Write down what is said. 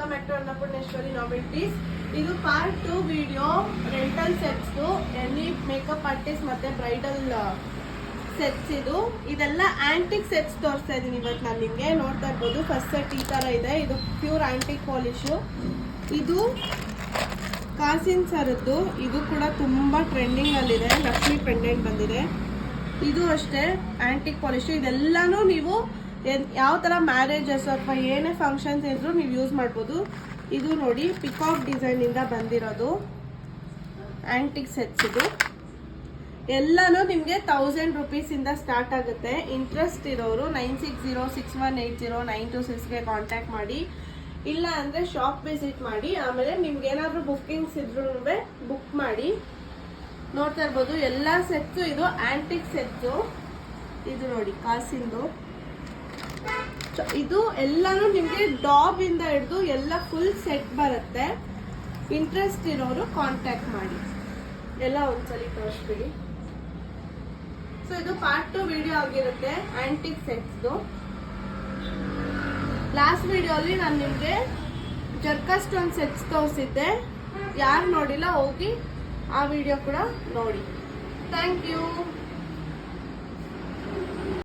Welcome back to Annapurneshwari novelties. ಇದು part 2 video rental sets, any makeup artist ಮತ್ತೆ bridal sets. ಇದೆಲ್ಲ antique sets ತೋರಿಸ್ತಾ ಇದೀನಿ ಇವತ್ತು ನಾನು ನಿಮಗೆ. ನೋಡ್ತಾ ಇರ್ಬೋದು ಫಸ್ಟ್ ಸೆಟ್ ಈ ತರ ಇದೆ. ಇದು ಪ್ಯೂರ್ ಆಂಟಿಕ್ ಪಾಲಿಶು. ಇದು ಕಾಸಿನ್ ಸರದ್ದು. ಇದು ಕೂಡ ತುಂಬಾ ಟ್ರೆಂಡಿಂಗ್ ಅಲ್ಲಿದೆ. ಲಕ್ಷ್ಮಿ ಪೆಂಡೆಂಟ್ ಬಂದಿದೆ. ಇದು ಅಷ್ಟೇ ಆಂಟಿಕ್ ಪಾಲಿಶ್. ಇದೆಲ್ಲಾನು ನೀವು ಯಾವ ತರ ಮ್ಯಾರೇಜಸ್ ಅಥವಾ ಏನೇ ಫಂಕ್ಷನ್ಸ್ ಇದ್ರೂ ನೀವು ಯೂಸ್ ಮಾಡ್ಬೋದು. ಇದು ನೋಡಿ ಪಿಕಾಕ್ ಡಿಸೈನ್ ಇಂದ ಬಂದಿರೋದು ಆಂಟಿಕ್ ಸೆಟ್ಸ್. ಇದು ಎಲ್ಲಾನು ನಿಮಗೆ 1000 rupees ಇಂದ ಸ್ಟಾರ್ಟ್ ಆಗುತ್ತೆ. ಇಂಟ್ರೆಸ್ಟ್ ಇರೋರು 9606180926ಗೆ ಕಾಂಟ್ಯಾಕ್ಟ್ ಮಾಡಿ, ಇಲ್ಲ ಅಂದ್ರೆ ಶಾಪ್ ವಿಸಿಟ್ ಮಾಡಿ. ಆಮೇಲೆ ನಿಮ್ಗೆ ಏನಾದ್ರು ಬುಕ್ಕಿಂಗ್ಸ್ ಇದ್ರೂ ಬುಕ್ ಮಾಡಿ. ನೋಡ್ತಾ ಇರ್ಬೋದು ಎಲ್ಲಾ ಸೆಟ್ಸ್ ಇದು ಆಂಟಿಕ್ ಸೆಟ್ಸ್. ಇದು ನೋಡಿ ಕಾಸಿಂದು. ಇದು ಎಲ್ಲಾನು ನಿಮ್ಗೆ ಡಾಬ್ ಇಂದ ಹಿಡಿದು ಎಲ್ಲ ಫುಲ್ ಸೆಟ್ ಬರುತ್ತೆ. ಇಂಟ್ರೆಸ್ಟ್ ಇರೋರು ಕಾಂಟ್ಯಾಕ್ಟ್ ಮಾಡಿ. ಎಲ್ಲ ಒಂದ್ಸಲಿ ತೋರಿಸ್ಬಿಡಿ. ಸೊ ಇದು ಪಾರ್ಟ್ 2 ವಿಡಿಯೋ ಆಗಿರುತ್ತೆ ಆಂಟಿಕ್ ಸೆಟ್ಸ್. ಲಾಸ್ಟ್ ವಿಡಿಯೋ ಅಲ್ಲಿ ನಾನು ನಿಮ್ಗೆ ಜರ್ಕಾ ಸ್ಟೋನ್ ಸೆಟ್ಸ್ ತೋರಿಸಿದ್ದೆ. ಯಾರು ನೋಡಿಲ್ಲ ಹೋಗಿ ಆ ವಿಡಿಯೋ ಕೂಡ ನೋಡಿ. Thank you.